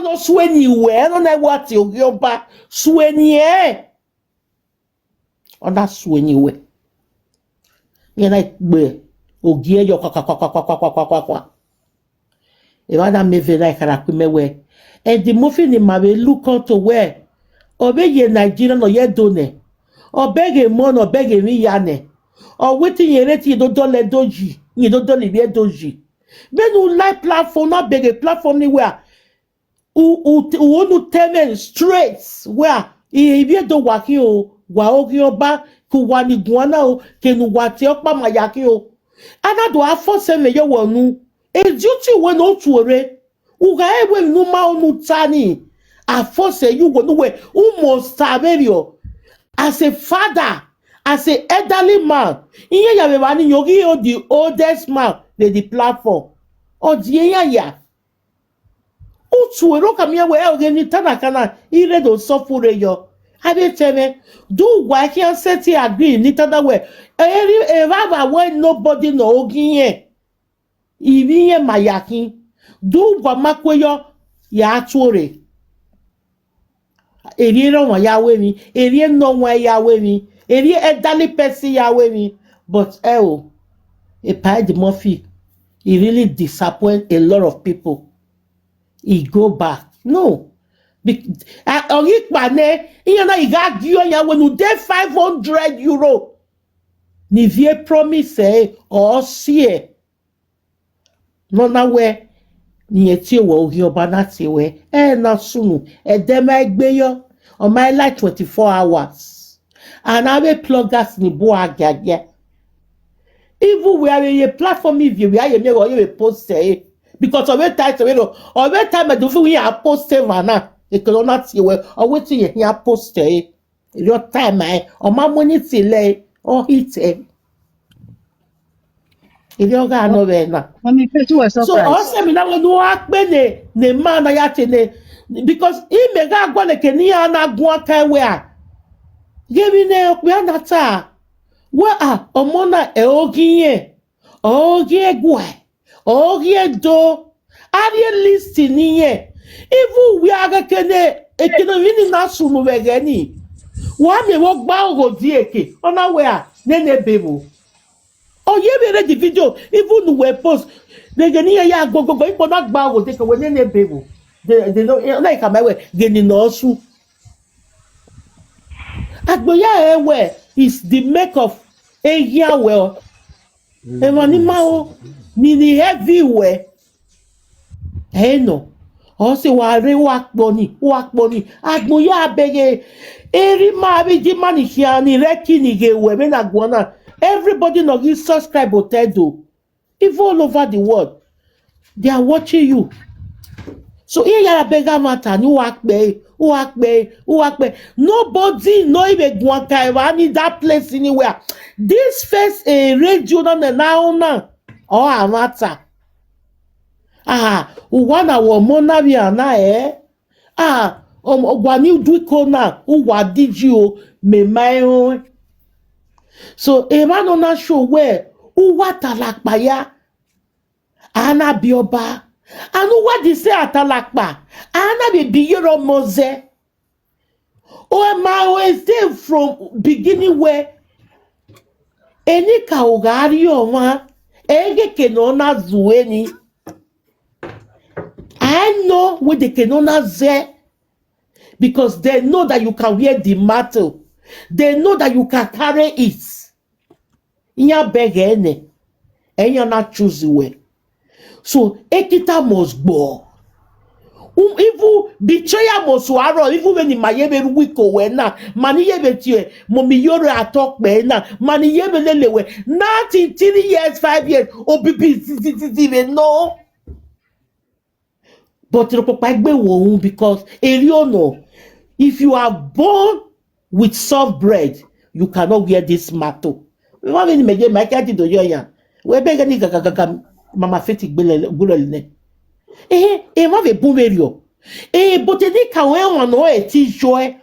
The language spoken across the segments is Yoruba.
no sweni we no na what yoba sweni e ona sweni we ye na gbe ogie yo kwa e va na me vera kara kumewe and the movie ni ma be look to where obeye Nigeria no ye done obege mon obege mi yane or wetin yere ti do dole doji ni do dole bi doji be no live platform na bege platform ni where u no tell straight where e bi do waki o wa ogi oba ku wa ni guana o ke nu wa ti opa mayaki o anado afo se me ye wonu e duty we no tuore uga ewe nu ma onu tani afo se you wonu we must saverio as a father as a elderly man iye ya be wani yogi o the oldest man the platform o die ya utuoro kamia we oge ni tanakana ire do sofure yo abi teme do why can set agree ni tada we e baba we nobody no ogiye ibiye mayaki do gwa makweyo ya atore eri ro won ya we mi eri no won ya we mi eri elderly person ya we mi but a pie Murphy he really disappoint a lot of people. He go back. No. Ori pane, iyana iga giyo ya when you dey 500 euro. Ni vie promise or see. No na we ni eti wo ogi oba na ti we. Na sunu e dem egbe yo on my like 24 hours. And I will plug gas ni bo agage. Even we are a platform if you are you post say because of that time or that time I do we are post na e ko na ti we or wetin you post your time or my money till or hit you ga no be na so also me na we no akpe ne man na ya tene because he me ga gwa le keni ya na gwa kai we a give me ne we na ta wa omona ogie gwa ogie do are listing here even we are kene ekene na sunu wegeni wa me wo gba ogodi eke ona we a nene bebo oye bere the video even we post de geni ya go ipo na gba ogodi eke we nene bebo they no like am we geni no su agboya ewe is the make of a year well. Emanimao mini everywhere. No. Also ware wakboni. Agboya bege eri ma be di mani hiani rekini ge we na gwana. Everybody no give subscribe hotel. If all over the world they are watching you. So here you bega matter ni wakbe. Nobody no even gwanka need that place anywhere. This first radio na or a matter. Uwana wo mona biana ogwani duko na uwa diju me my so a man on a show where uwa talakbaya ana bioba. And what they say atalakpa, ana be biyero moze. O ma always dey from beginning where any kaugari oma ege kenona zueni. I know where they kenona ze because they know that you can wear the mantle. They know that you can carry it. Inya begene, enya na choose way. So ekita must go. Even betrayal must waro. Even when my yebe wiko we na mani yebe tie momi Iyore atok be na mani yebe lelewe. Not in 3 years, 5 years. Obibi no. But because Eriono, if you are born with soft bread, you cannot wear this mantle. We want to make my cat to yoya. We beg any gaga. Mama feti gulele. Ma ve bumerio. But any kawe wano ti joy.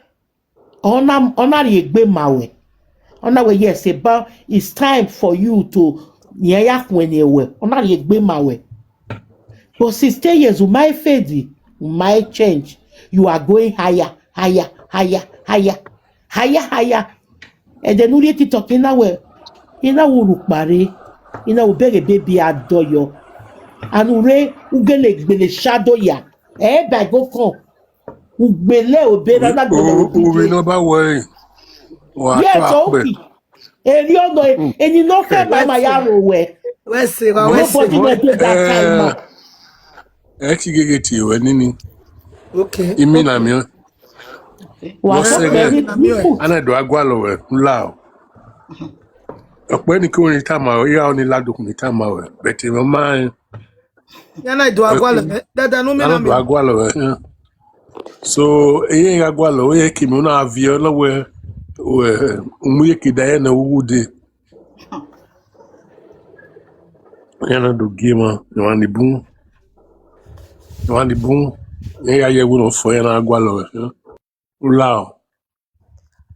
Ona yegbe mawe. Ona we yes about it's time for you to nyayak when you we. Ona yegbe mawe. But 60 years my fedi. might change. You are going higher, higher, higher, higher, higher, higher. And then we need to talk in our urukpare, in our baby adoyo. And ure ugele shadow ya. By go come. Ugbele obera na gbele we no ba worry. Yes, okay. And you know, and you know, my yarrow way. Nobody will do that time. Exigate when any. Okay. You mean I'm here? What's up, baby? And I do a gualo loud. When you go in time, you only ladu in time, but in my mind, I do a gualo. That I know me. So, a gualo, a kimona viola where Umuyaki Diana Woody. Yana do Gima, you want the boom. You want the boom. Yeah, you will for Yana Gualo. Lao.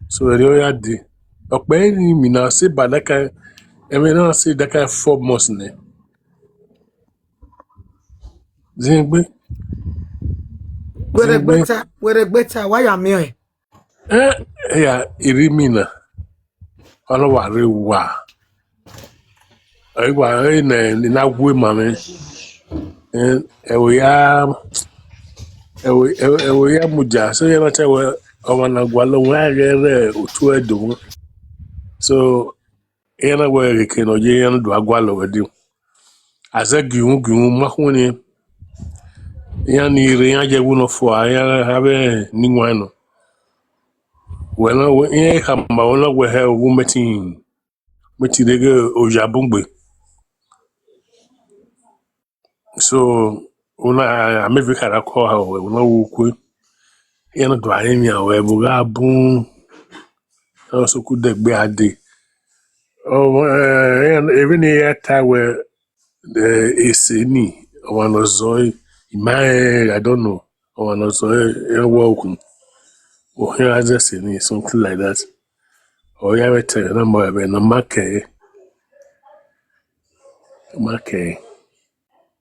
So, the Oyadi. A penny me now say, but that kind, I mean, I say that kind of 4 months. Zingbe. Where a better, why am I? Yeah, Irimina. All of our rewa. I was in a way, mammy. And we are muja. So, you know, I want to go along where to do. So, ena where can or ye and do a gualo with you. As a gum, mahoney. Yani Riaja Wuno for I have a Ningwano. When I come, my own will have woman, which they go Ojabumbe. So, when I am every kind of call her, when I walk in a drying where Buga boom, also could they be a day. Oh, and even a time where the AC one of Zoe, I don't know, one of Zoe, welcome. Or here I just say something like that. Or you have a tell number of a market.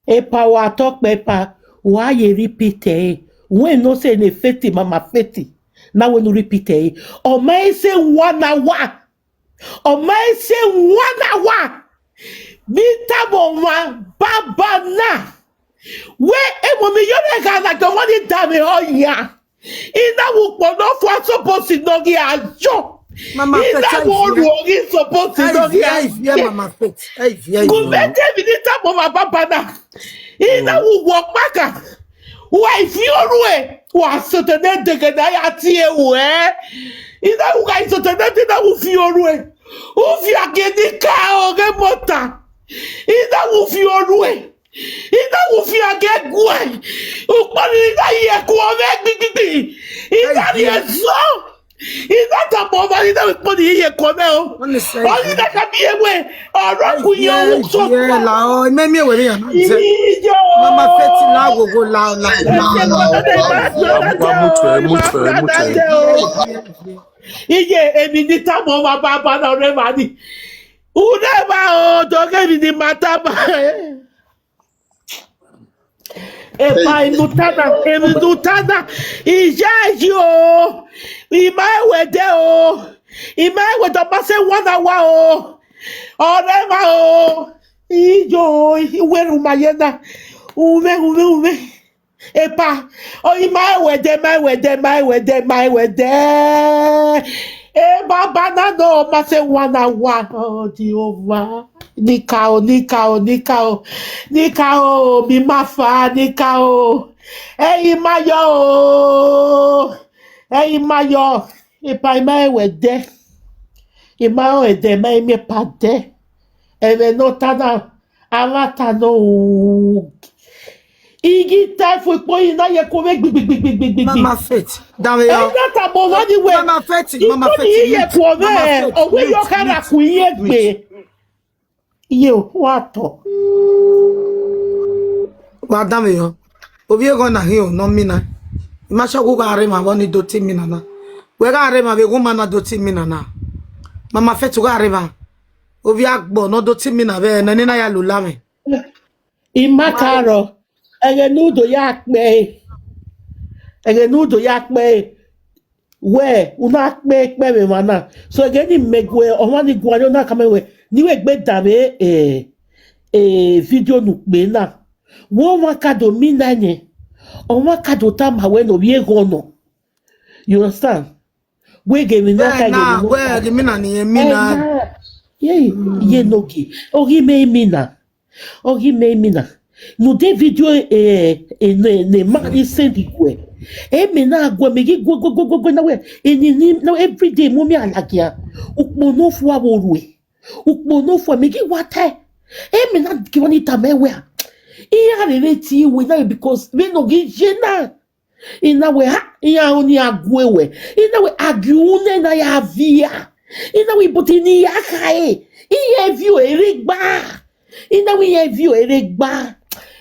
Epa wa talk pepa. Why you repeat it? When no say ne feti mama feti. Now when you repeat it, or may say 1 hour. Or may say 1 hour. Bita mama baba na. Where a woman you like the one in dame oh yeah. In that would not for supposed to know the job. Mama, in that world is supposed to know the Mama Fit. Go back to mama papa na. In that would walk back. Why if you're way? Was certain de gadaya where? In that would guys certain that will feel way. If you are getting car or get motor. In that will feel way. Ina wufi age gwe ukpani ina ye ko me ina ye so ina ta mo ba ina ukpani ye ko me o oni da ka bi ewe oro ku ye u so la o me mi we yan mama feti la gogo la iye emi ni ta mo ba ba na re ma ni une ba o to ke ni mata ba Epa imutana ijaji o imaiwede o imaiwede mase 1 hour o orema o ijo iweru mayena ume epa o imaiwede e baba na no mase 1 hour oh Jehovah Nikao, mi mafa, Nikao. Hey, Mayo, if I may with de, if my way de may me pate, and then no tada, alata no. Igi time for boy na ye come big. Mama Fit. Down here. That about anyway. Mama Fit. Ye come. O we yo kana ku ye gbe. Yo, what? Madam, yo. Obi go na hiyo no mina. Imasha go gare ma woni doti mina na. We gare ma be go mana doti mina na. Mama Fit go gare ma. Obi agbo no doti mina be na ni na ya lula me. Imakaro. Ege nudo ya pe. ege nudo yakpe we una kpe me mana so ege ni megwe onwani gwanyo na kamewe niwe gbe dame video nu pe na wo wa kado mina nye onwa kado ta ma we no wie gono you understand we ge mi no ka ge mi no we ge mina ni mina ye nogi ori me mina no de video ne ma isendi kwe me na agwa me gi go na we ni na every day mo mi alagia ukpono fu aborue ukpono fu me gi wate me na ki woni ta me we iya re ti we na because me no gi jena ina we ha iya oni agwewe ina we agiune na ya via ina we botini ya kae iye view eregba ina we view eregba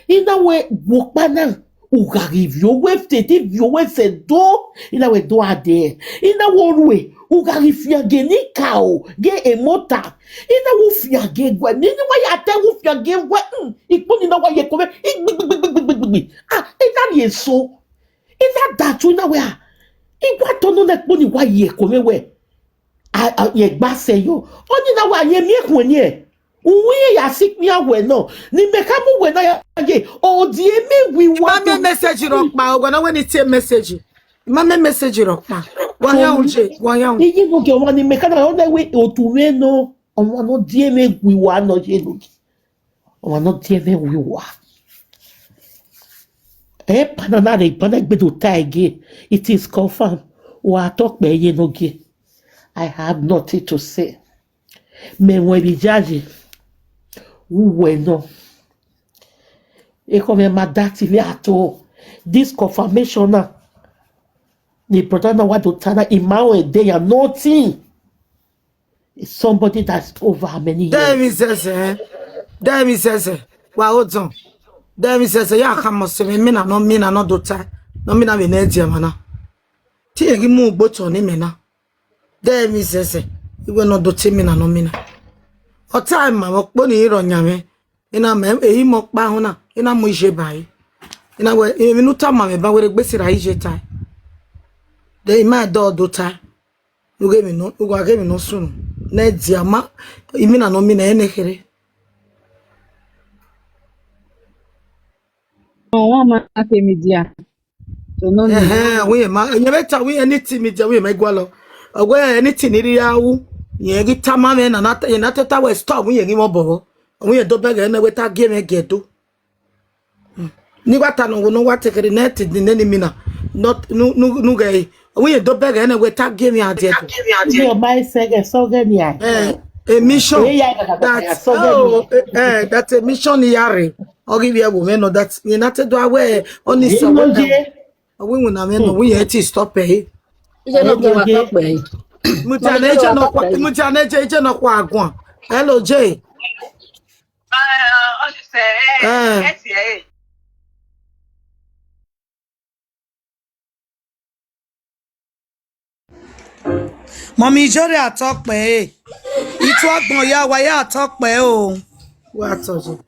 ina we wokpana ugari view we tete view we se do ina we do ade ina wo ruwe ugari fiage ni kao ge emota ina wo fiage gwa ni wa ya te wo fiage gwa iponi na wa ye ko ina ye so ina datu ina we igwa tonu na poni wa ye ko we ye gba se yo oni na wa ye mi ekun ni e uwe ya sikmi awe no ni meka mu we na ya ye o di eme wi wa ma message ro pa o na when it message ma message ro pa wa ya unje yi no ge won ni meka na o na we otuwe no o no di eme wi wa no je no o no di eme wi wa panana re gbe do taige it is confirmed wa talk pe ye no ge I have nothing to say. Me when we judge, we no. E come ma dati le ato. This confirmation na. The brother na what to tana imao e day and nothing. It's somebody that's over how many years. Damn says, wa hold on. Damn says, ya kama se me na no do ta. No me na we na dia mana. Ti e gi mu gboto ni me na. Damn says, you no do timina no mina. O time ma mo ni iro nyame. Ina me eyi mo pa ho na. Ina mo ije bai. Ina we emi nu ta ma me ba we gbesira ije tai. De ma do tai. You give me no, you go give me no sunu. Na dia ma imina no mina ene here. Oh, ma ke media. So no we ma nyebeta we anything media we ma gwalo. Ogwe anything iri yawu ye gi tamame na na teta we stop we gi mo bobo we do bega na weta game gedo ni wata no wa tekere net di neni mina not nu gai we do bega na weta game ade do you buy sege so get ni a mission that's a mission Iyore ogi bi ewo me no that you not do aware only so we na me no we yet stop eh Mutaneje no kwa agwa. Hello J. Mommy Iyore atokpe. Itu agbon ya wa ya atokpe o. Wa atoje.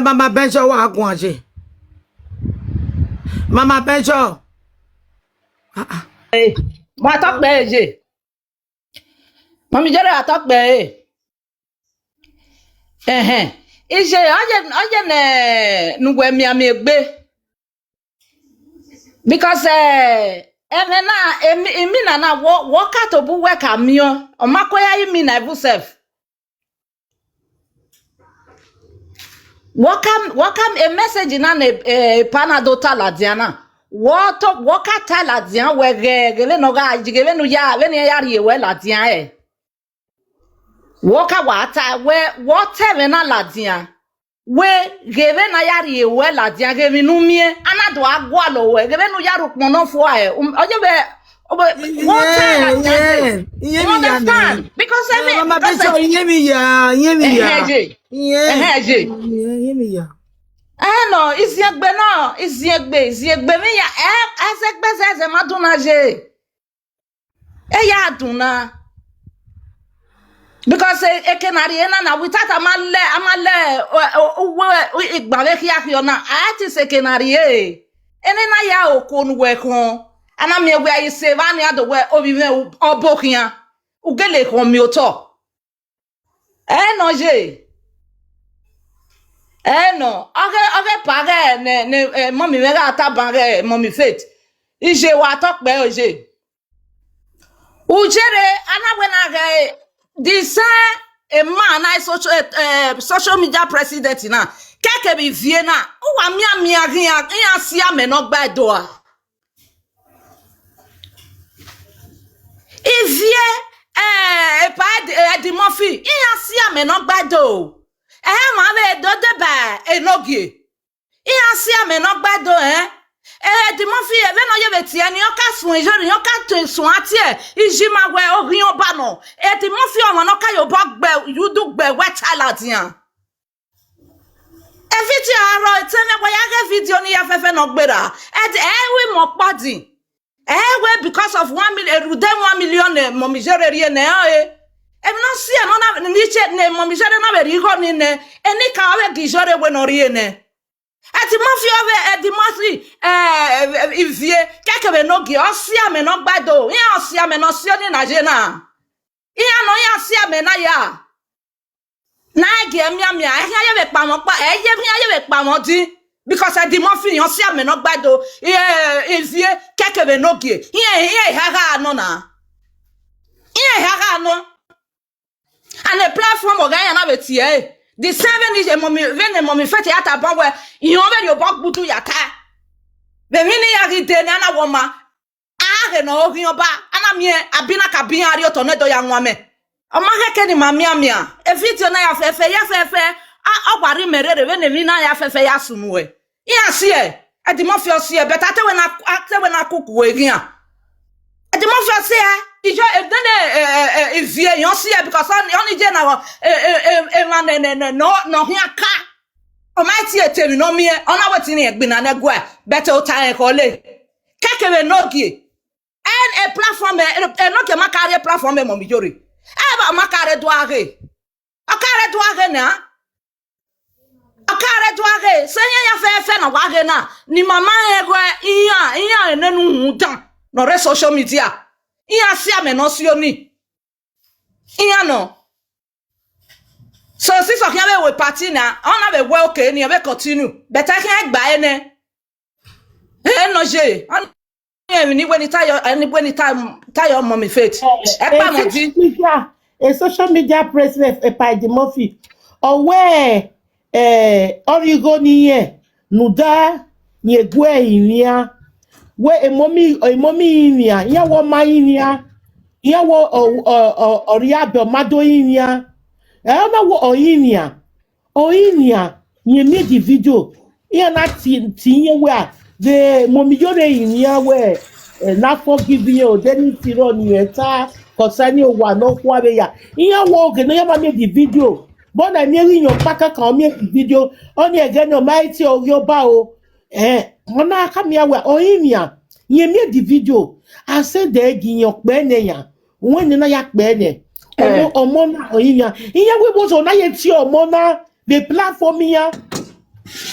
Mama Benjo wa agwa je. Mama Benjo. Ma talk be je. Mami Iyore atalk be. Ije oje ne nugwe mi amegbe. Because emi na work out bu work amio. Omakoya imi na ibu self. Welcome a message na panado taladiana. Waka taladian we gele no ga jigele no ya we ne yari we ladian e. Waka wata we water na ladian. We gele na yari we ladian gele nu mie anado agwa lo we gele no yaru pon no fo e. Oje be water you understand? Because I mean Mama Benjo yemi ya. Yemi ya. No, iziegbe no, iziegbe mi ya ezegbe maduna je. Ya aduna. Because ekenari na without amale igbawe kia fiona ati sekenari ene na ya okonu we kon ana me we ayi se ba ni ado we obi me obokian ugele kon mi oto no je no oge pare ne mommy me ga ta bange mommy faith ije wa tok pe oje ujere ana we na ga this a man I social media president na keke bi vie na wa mi ya si ame no gba do a ivie pa di mofi ya si ame no gba do ma be do de ba enogie ya si ame no gba do di mofi e be no ye beti ani o ka sun ijori o ka to sun ati iji ma we orin oba no di mofi o no ka yo ba gbe yudu gbe we chaladian eviti aro tene we ya ge video ni ya fefe no gbera we mo padi we because of 1 million rude 1 million mommy jere rie na e no see no na ni che ne mommy jere na be ri ho ni ne eni ka we gi jere we no rie ne ati mofi obe di mofi ivie keke be no gi osia me no gbado ya osia me no sio ni na je na ya no ya sia me na ya na ge mi ami ahia ye be pa mo pa ye mi ye be pa mo di because di mofi yan sia me no gbado ivie keke be no gi ye ha no na ye ha no and a platform of Guyana with ye. The 7 is a mommy, when a mommy fetty at a bower, you over your bog butu yaka. The mini yagi denana woman, I know your ba, and I'm here, I've been a cabin tornado young woman. A mahakani mamma mia, a video na fefe, I worry mere when the mina ya fefe yasumwe. Yes, yeah, at the mafia see, but when I cook with here. At the mafia say, if you see because only general no here car. O my tea tell no me on our tin e gbina na gwa better time call it. Keke no gi. And a platform no ke makare platform e momi jori. E ba makare doare. Akare doare na. Akare doare. Senye ya fe na wage na. Ni mama e gwa iya enenu hu dan. No re social media. Iya si ame no si oni. Iya no. So since I can't we party now, I have a well okay, ni be continue. But I can't buy any. No je. Ni when it tire mommy faith. A social media president by the Murphy. Where origo ni ye nuda ni gwe inia. Where a mommy inia, ya wo ma inia. Ya wo oriabe mado inia. Na wo oinia ye made the video here na tinye where the momiyore inia where not forgiving you then tiro ni eta concerning wa no kwa be ya here wo ge no ya make the video but na me your paka kan make the video only again no mighty o yo ba o ona aka me where oinia ye made the video I said de gi yan pe ne ya won ni na ya pe ne omona oyinya iya we bozo na ye ti omona the platform ya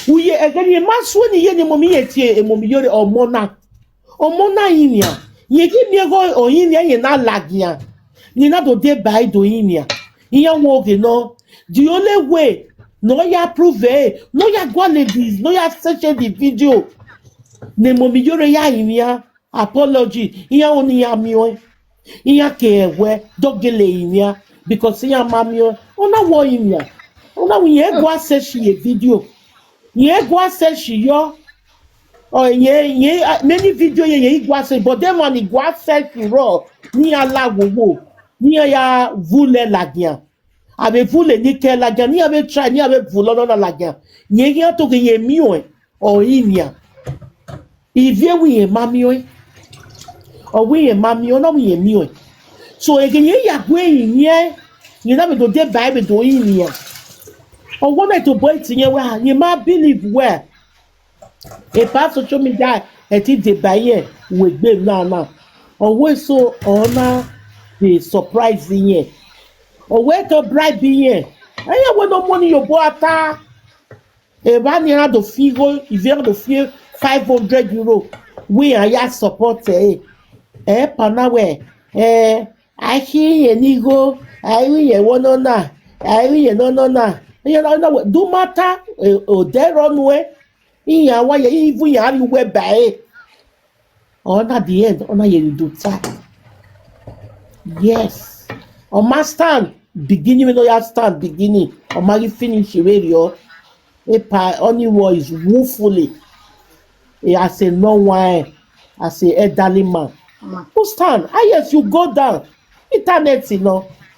uye egani maso ni ye ni momi ye ti momi yore omona yinya ye gi mi go oyinya ye na lagia ni na do dey by do yinya iya wo ge no the only way no ya prove no ya go ladies no ya search the video ni momi yore ya yinya apology iya oni ya mi o iya kewe dogele inia because iya mamio ona wo inia ona we go say she a video ye go say she yo or ye many video ye go say but them one go say she raw ni ala wowo ni ya vule lagia abe vule ni ke lagia ni abe try ni abe vulo no lagia ye ya to ke ye mio o inia ivie we mamio or we mamio no we mio. So again, you are going here. You never do the Bible doing here. Or what to boy to you? You might believe where a past social media at it the buyer with them now. Always so honor the surprise in here. Or where to bribe in here. I want no money your boy. A man you have the figure, if you have the fear €500. We are ya support panawe I hear ni go I hear one on na I hear no do matter o there run way iya wa ye even ya you we buy on at the end on you do that. Yes. On my stand beginning no ya stand beginning on my finish radio only was woefully as a no wine as a elderly man. Who stand? Ah yes, you go down. Internet,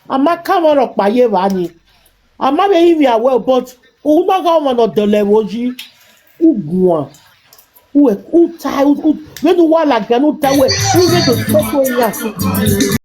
I'm a camera of my Yevani. I'm not even aware, but who not going on the level? Who go? Who tie? Who when you want like who tie? Who get to stop